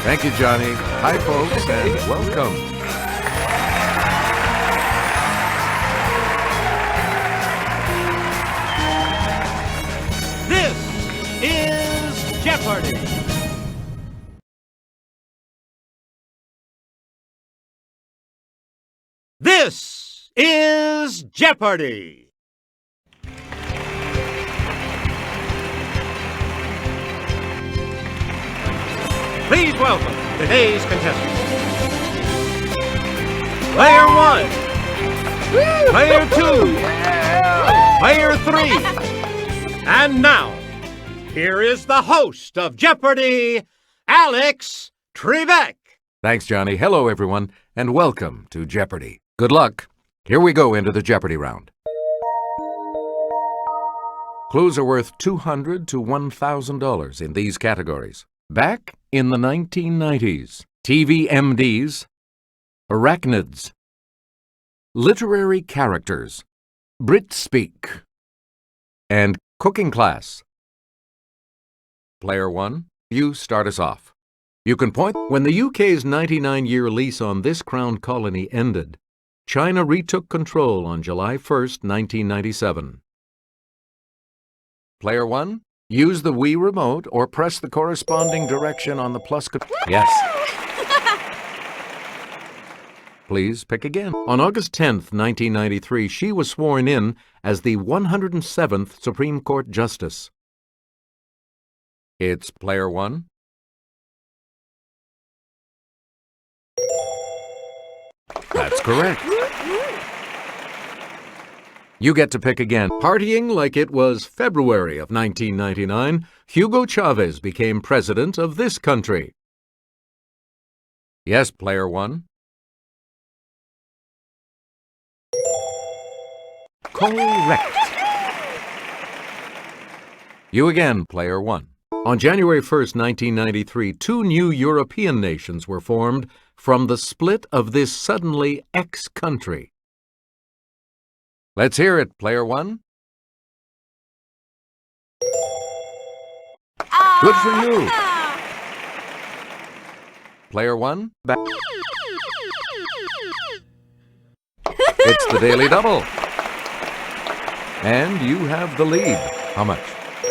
Thank you, Johnny. Hi, folks, and welcome. This is Jeopardy! This is Jeopardy! Please welcome today's contestants. Player 1, Player 2, Player 3, and now, here is the host of Jeopardy, Alex Trebek. Thanks, Johnny. Hello, everyone, and welcome to Jeopardy. Good luck. Here we go into the Jeopardy round. Clues are worth $200 to $1,000 in these categories. Back in the 1990s, TV MDs, arachnids, literary characters, Brit speak, and cooking class. Player 1, you start us off. You can point. When the UK's 99-year lease on this crown colony ended, China retook control on July 1st, 1997. Player 1, use the Wii remote or press the corresponding direction on the plus. Yes. Please pick again. On August 10th, 1993, she was sworn in as the 107th Supreme Court Justice. It's Player 1. That's correct. You get to pick again. Partying like it was February of 1999, Hugo Chavez became president of this country. Yes, Player 1. Correct. You again, Player 1. On January 1st, 1993, two new European nations were formed from the split of this suddenly ex-country. Let's hear it, Player 1. Good for you. Player 1, back. It's the Daily Double. And you have the lead. How much?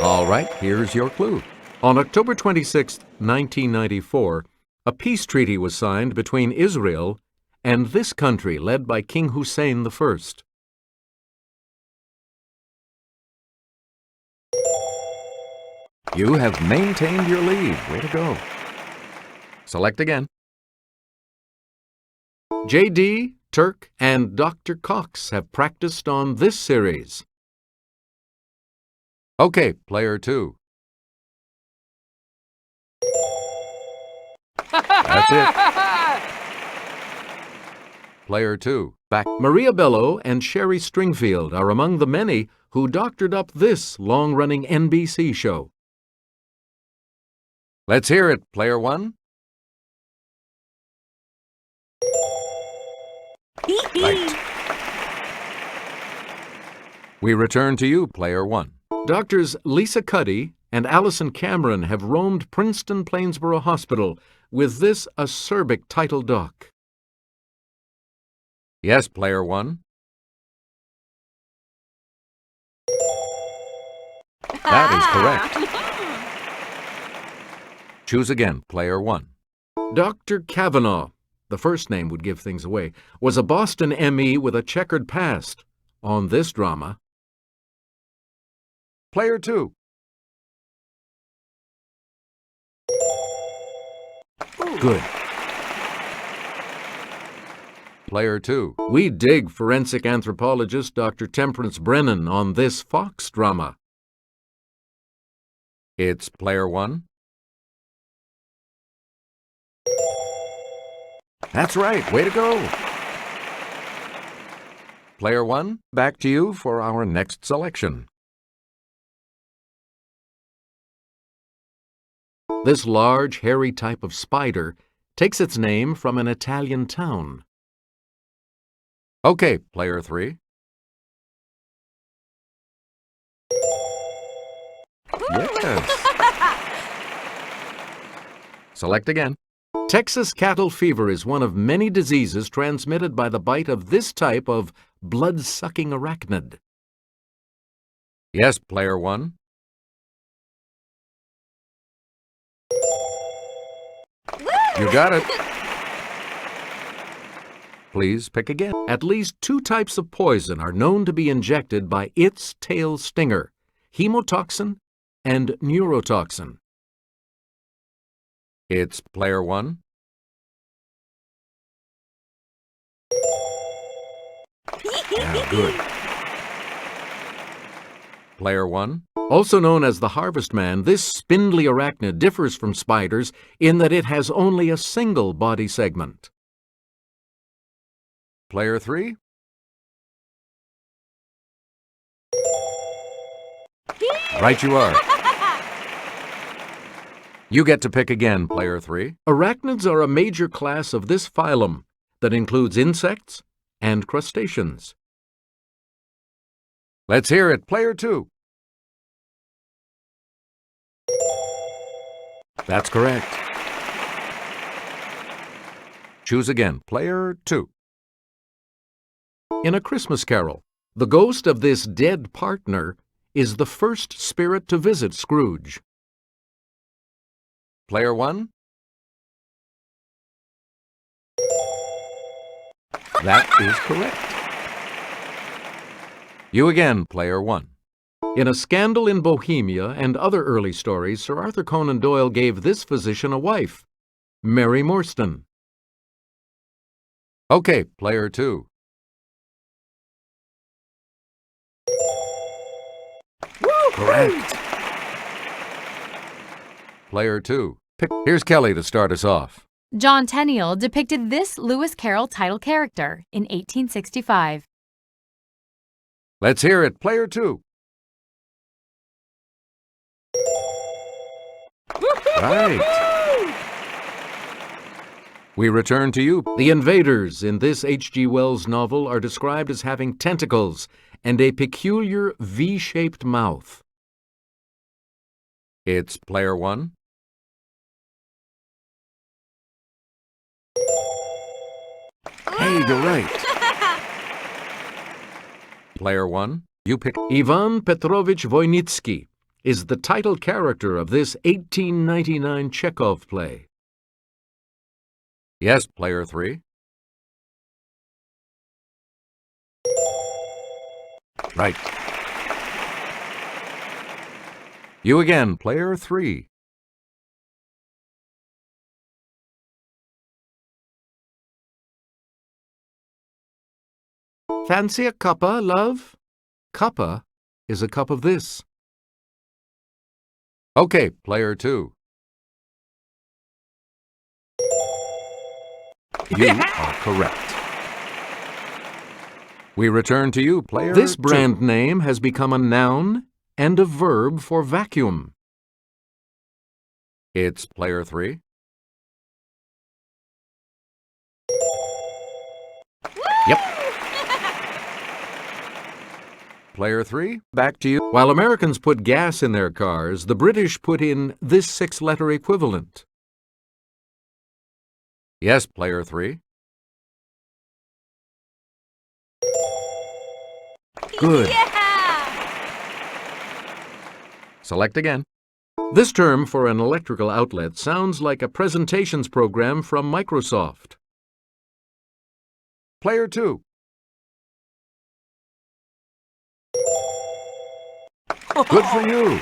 All right, here's your clue. On October 26, 1994, a peace treaty was signed between Israel and this country led by King Hussein I. You have maintained your lead. Way to go. Select again. J.D., Turk, and Dr. Cox have practiced on this series. Okay, Player 2. That's it. Player 2. Back. Maria Bello and Sherry Stringfield are among the many who doctored up this long-running NBC show. Let's hear it, Player 1. Right. We return to you, Player 1. Doctors Lisa Cuddy and Allison Cameron have roamed Princeton Plainsboro Hospital with this acerbic title doc. Yes, Player 1. That is correct. Choose again, Player 1. Dr. Kavanaugh, the first name would give things away, was a Boston ME with a checkered past on this drama. Player 2. Good. Player 2. We dig forensic anthropologist Dr. Temperance Brennan on this Fox drama. It's Player 1. That's right. Way to go. Player 1, back to you for our next selection. This large, hairy type of spider takes its name from an Italian town. Okay, Player 3. Yes. Select again. Texas cattle fever is one of many diseases transmitted by the bite of this type of blood-sucking arachnid. Yes, player one. You got it. Please pick again. At least 2 types of poison are known to be injected by its tail stinger: hemotoxin and neurotoxin. It's player one. Yeah, good. Player one. Also known as the Harvest Man, this spindly arachnid differs from spiders in that it has only a single body segment. Player three. Right you are. You get to pick again, player three. Arachnids are a major class of this phylum that includes insects and crustaceans. Let's hear it, player two. That's correct. Choose again, player two. In A Christmas Carol, the ghost of this dead partner is the first spirit to visit Scrooge. Player one. That is correct. You again, player one. In A Scandal in Bohemia and other early stories, Sir Arthur Conan Doyle gave this physician a wife, Mary Morstan. Okay, player two. Correct. Player two. Here's Kelly to start us off. John Tenniel depicted this Lewis Carroll title character in 1865. Let's hear it, player two. Right. We return to you. The invaders in this H.G. Wells novel are described as having tentacles and a peculiar V-shaped mouth. It's player one. Hey, you're right. Player one, you pick. Ivan Petrovich Voynitsky is the title character of this 1899 Chekhov play. Yes, player three. Right. You again, player three. Fancy a cuppa, love? Cuppa is a cup of this. Okay, player two. You are correct. We return to you, player two. This brand name has become a noun and a verb for vacuum. It's player three. Yep. Player three, back to you. While Americans put gas in their cars, the British put in this 6-letter equivalent. Yes, player three. Good. Yeah! Select again. This term for an electrical outlet sounds like a presentations program from Microsoft. Player two. Good for you.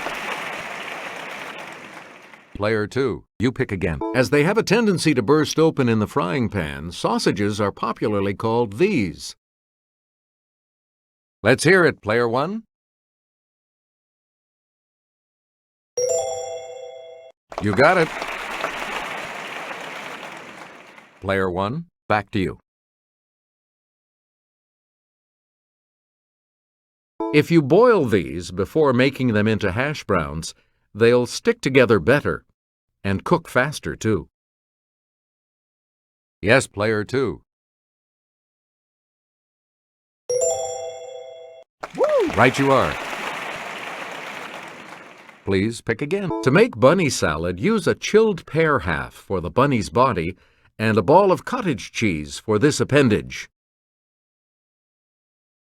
Player two, you pick again. As they have a tendency to burst open in the frying pan, sausages are popularly called these. Let's hear it, player one. You got it. Player one, back to you. If you boil these before making them into hash browns, they'll stick together better and cook faster, too. Yes, player two. Woo! Right you are. Please pick again. To make bunny salad, use a chilled pear half for the bunny's body and a ball of cottage cheese for this appendage.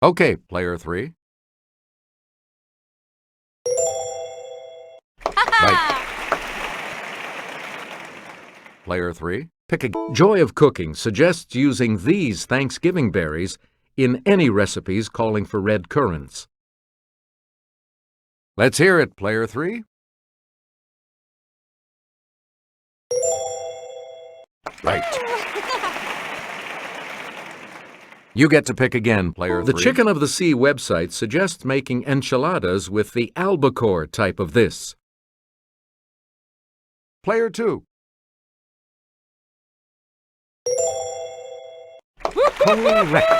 Okay, player 3. Right. Player 3, pick a... Joy of Cooking suggests using these Thanksgiving berries in any recipes calling for red currants. Let's hear it, player 3. Right. You get to pick again, player 3. The Chicken of the Sea website suggests making enchiladas with the albacore type of this. Player 2. Correct.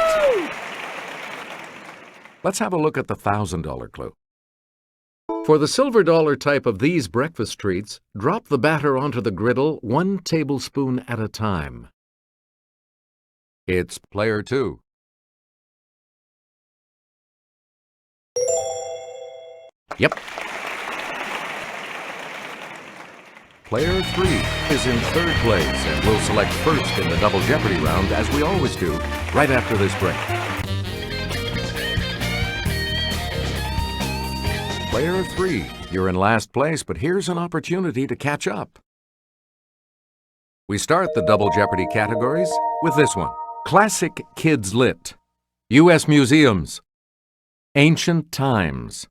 Let's have a look at the $1,000 clue. For the silver dollar type of these breakfast treats, drop the batter onto the griddle 1 tablespoon at a time. It's player 2. Yep. Player 3 is in third place and will select first in the Double Jeopardy round, as we always do, right after this break. Player 3, you're in last place, but here's an opportunity to catch up. We start the Double Jeopardy categories with this one. Classic Kids Lit, U.S. Museums, Ancient Times,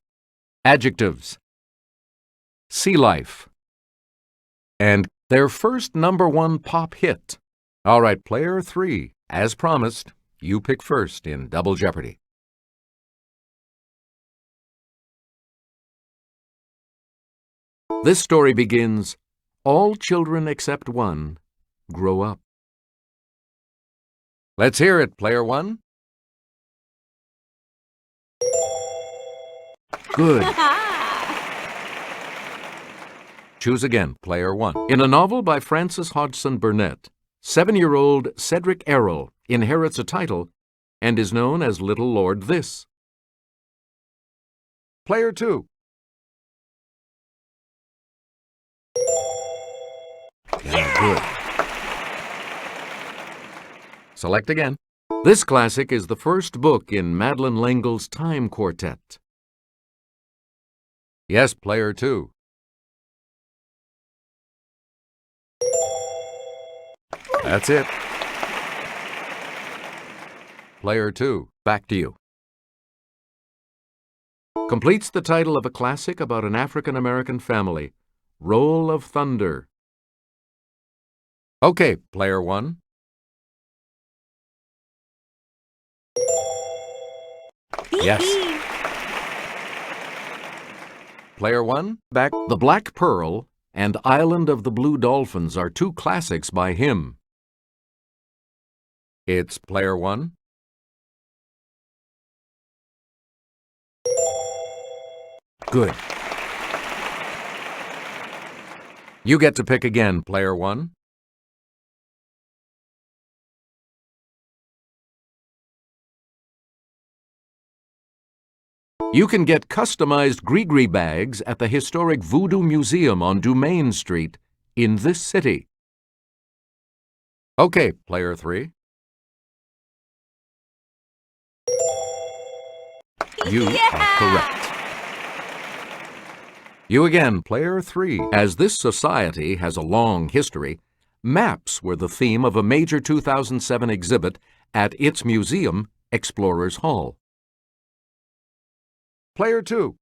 Adjectives, Sea Life, and their first #1 pop hit. All right, player 3, as promised, you pick first in Double Jeopardy. This story begins, all children except one grow up. Let's hear it, player 1. Good. Choose again, player 1. In a novel by Frances Hodgson Burnett, 7-year-old Cedric Errol inherits a title and is known as Little Lord This. Player 2. Yeah, good. Select again. This classic is the first book in Madeleine L'Engle's Time Quartet. Yes, player 2. That's it. Player 2, back to you. Completes the title of a classic about an African-American family, Roll of Thunder. Okay, player 1. Yes. Player 1, back. The Black Pearl and Island of the Blue Dolphins are 2 classics by him. It's player 1. Good. You get to pick again, player 1. You can get customized Gree-Gree bags at the historic Voodoo Museum on Dumaine Street in this city. Okay, player 3. You are correct. You again, player 3. As this society has a long history, maps were the theme of a major 2007 exhibit at its museum, Explorers Hall. Player 2.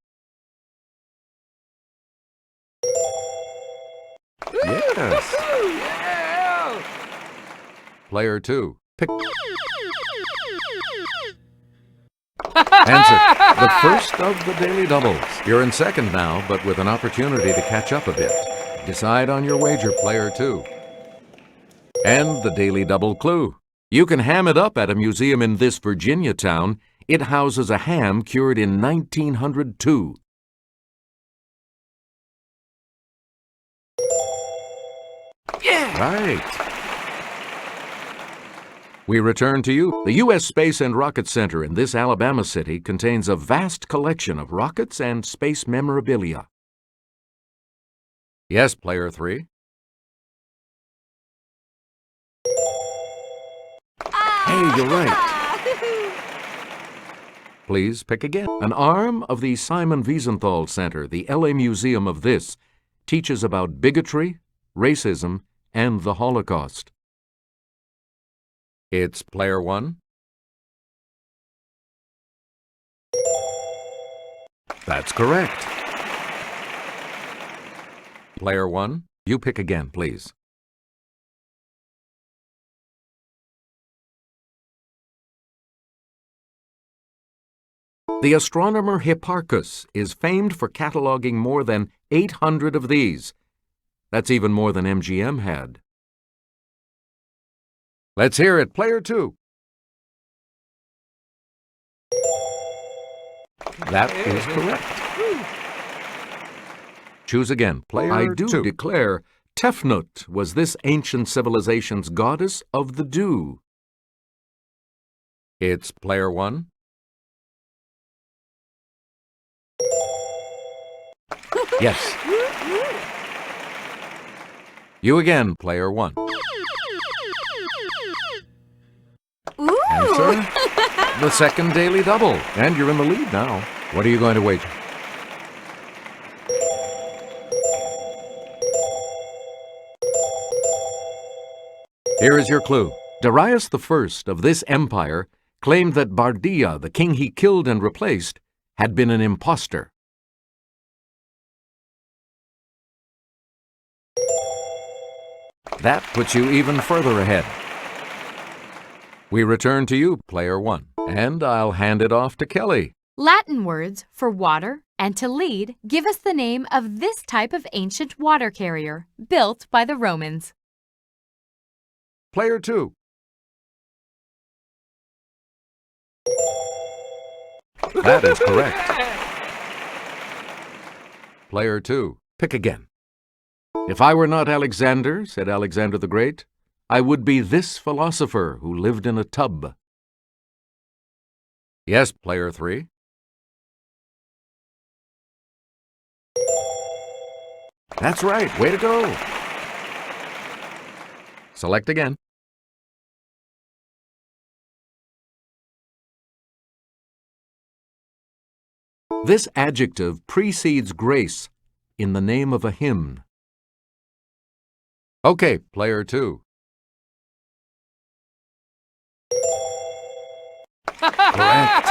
Yes. Player 2. Pick. Answer. The first of the daily doubles. You're in second now, but with an opportunity to catch up a bit. Decide on your wager, player 2. And the daily double clue. You can ham it up at a museum in this Virginia town. It houses a ham cured in 1902. Yeah! Right. We return to you. The U.S. Space and Rocket Center in this Alabama city contains a vast collection of rockets and space memorabilia. Yes, player 3. Hey, you're right. Please pick again. An arm of the Simon Wiesenthal Center, the LA Museum of This, teaches about bigotry, racism, and the Holocaust. It's player 1. That's correct. Player 1, you pick again, please. The astronomer Hipparchus is famed for cataloging more than 800 of these. That's even more than MGM had. Let's hear it, player 2. That is correct. Choose again, player 2. I do declare Tefnut was this ancient civilization's goddess of the dew. It's player 1. Yes. You again, player 1. Ooh! Answer? The second daily double. And you're in the lead now. What are you going to wager? Here is your clue. Darius I of this empire claimed that Bardia, the king he killed and replaced, had been an impostor. That puts you even further ahead. We return to you, player 1, and I'll hand it off to Kelly. Latin words for water and to lead give us the name of this type of ancient water carrier built by the Romans. Player 2. That is correct. Player 2, pick again. If I were not Alexander, said Alexander the Great, I would be this philosopher who lived in a tub. Yes, player 3. That's right. Way to go. Select again. This adjective precedes grace in the name of a hymn. Okay, player 2. Correct.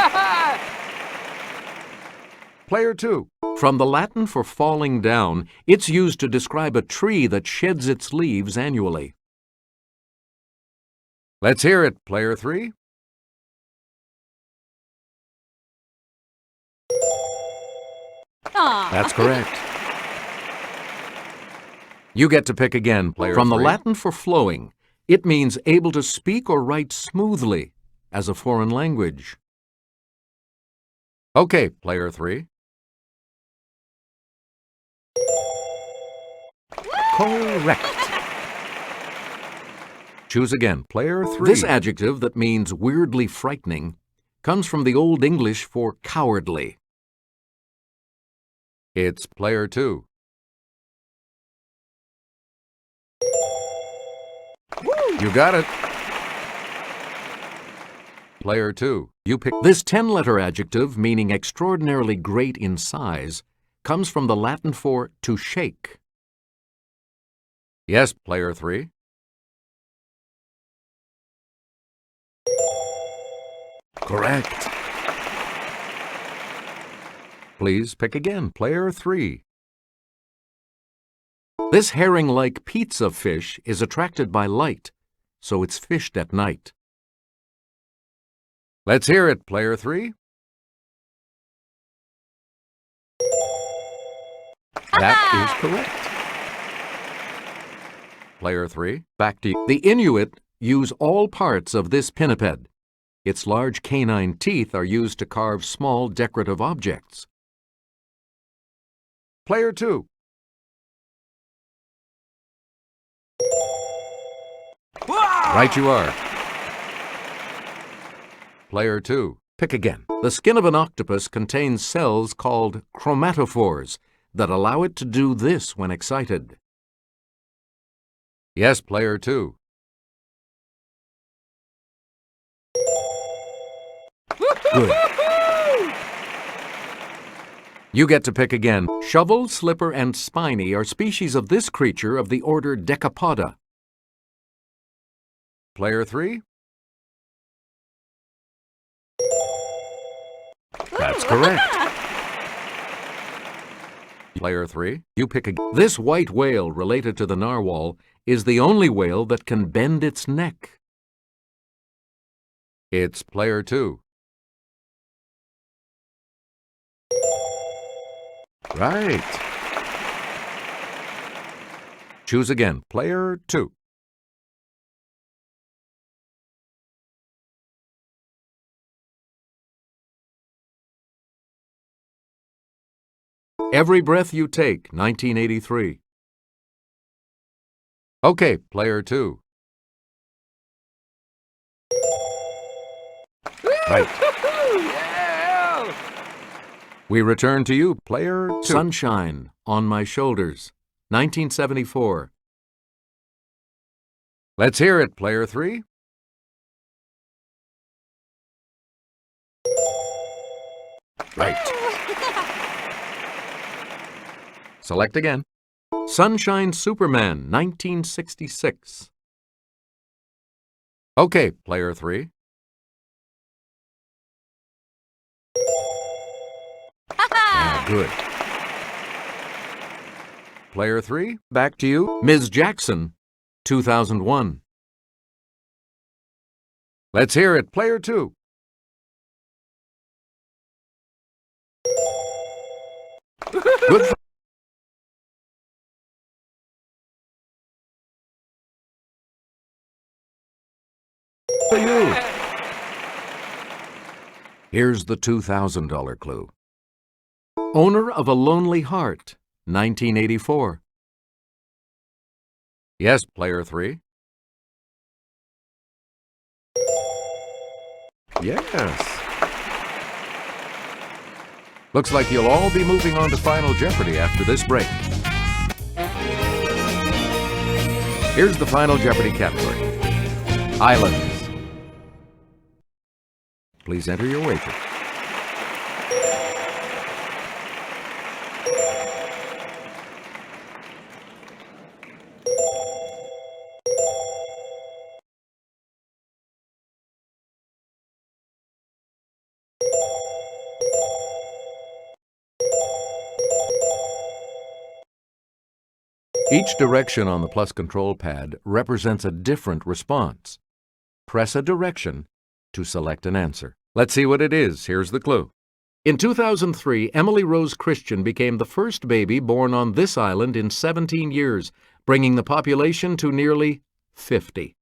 Player 2. From the Latin for falling down, it's used to describe a tree that sheds its leaves annually. Let's hear it, player 3. Aww. That's correct. You get to pick again, player 3. From the Latin for flowing, it means able to speak or write smoothly as a foreign language. Okay, player 3. Correct. Choose again, player 3. This adjective that means weirdly frightening comes from the Old English for cowardly. It's player 2. You got it. Player 2, you pick. This 10-letter adjective, meaning extraordinarily great in size, comes from the Latin for to shake. Yes, player 3. Correct. Please pick again, player 3. This herring-like pizza fish is attracted by light, so it's fished at night. Let's hear it, player 3. That is correct. Player 3, back to you. The Inuit use all parts of this pinniped. Its large canine teeth are used to carve small decorative objects. Player 2. Right you are. Player 2, pick again. The skin of an octopus contains cells called chromatophores. that allow it to do this when excited? Yes, player 2. Good. You get to pick again. Shovel, slipper, and spiny are species of this creature of the order Decapoda. Player 3? That's correct. Player 3, you pick again. This white whale, related to the narwhal, is the only whale that can bend its neck. It's player 2. Right. Choose again. Player 2. Every Breath You Take, 1983. Okay, player 2. Right. We return to you, player 2. Sunshine on My Shoulders, 1974. Let's hear it, player 3. Right. Select again. Sunshine Superman, 1966. Okay, player 3. Good. Player 3, back to you. Ms. Jackson, 2001. Let's hear it, player 2. Good. For you. Here's the $2,000 clue. Owner of a Lonely Heart, 1984. Yes, player 3. Yes. Looks like you'll all be moving on to Final Jeopardy after this break. Here's the Final Jeopardy category. Islands. Please enter your wager. Each direction on the plus control pad represents a different response. Press a direction to select an answer. Let's see what it is. Here's the clue. In 2003, Emily Rose Christian became the first baby born on this island in 17 years, bringing the population to nearly 50.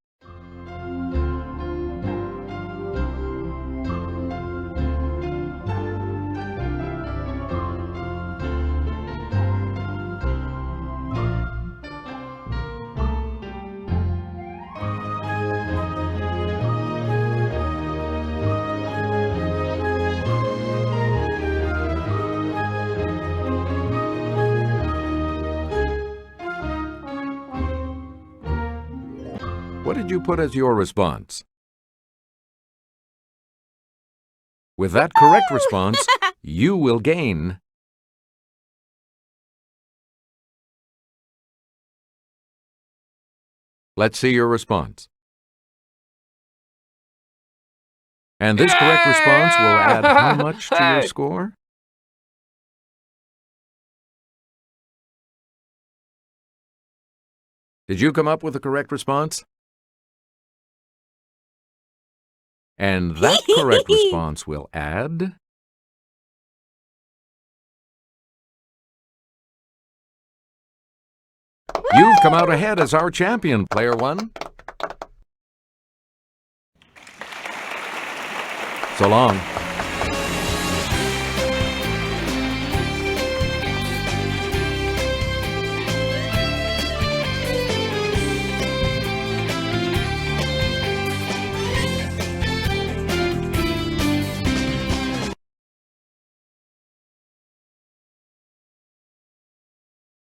What did you put as your response? With that correct response, you will gain Let's see your response. And this correct response will add how much to your score? Did you come up with the correct response? And that correct response will add You've come out ahead as our champion, player 1. So long.